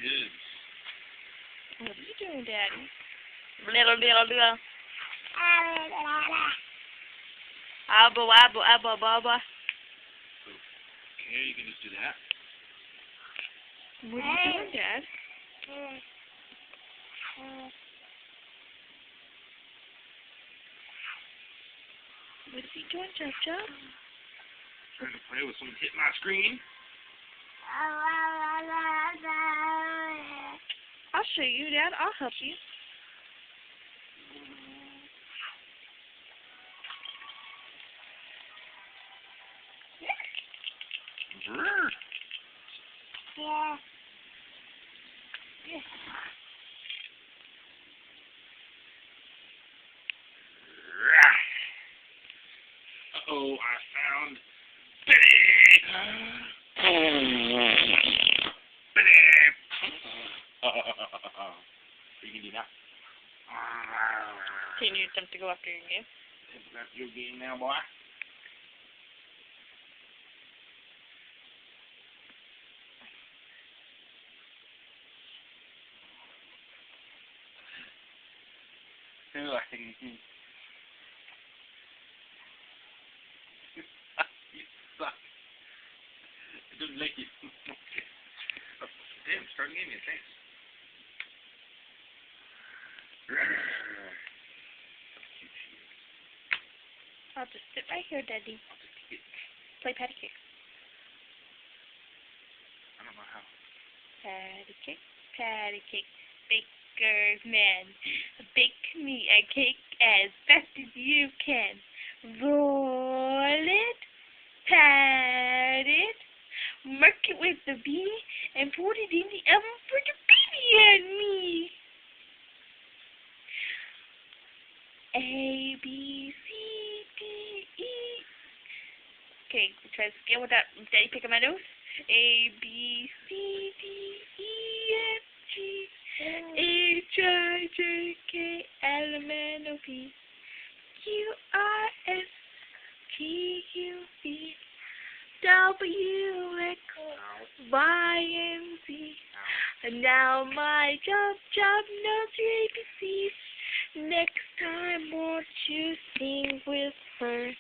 Good. What are you doing, Daddy? Little. Abba, abba, abba, abba. Okay, you can just do that. What are you doing, Dad? What is he doing, Chop Chop? Trying to play with someone hitting my screen. I'll show you, Dad. I'll help you. Brrr. Yeah. Uh-oh, I found Betty! Betty! What you can do now? Can you attempt to go after your game? That's your game now, boy. You suck. I don't like it. Oh, damn, starting game, thanks. I'll just sit right here, Daddy. Play patty cake. I don't know how. Patty cake. Baker's man. Bake me a cake as fast as you can. Roll it, pat it, mark it with the B, and put it in the oven for the baby and me. A, B, C, D, E. Okay, try this again without Daddy picking my nose. A, B, C, D, E, F, G, H, I, J, K, L, M, N, O, P, Q, R, S, T, U, V, W, X, Y, and Z. And now my job knows your ABCs. Next time, won't you sing with her?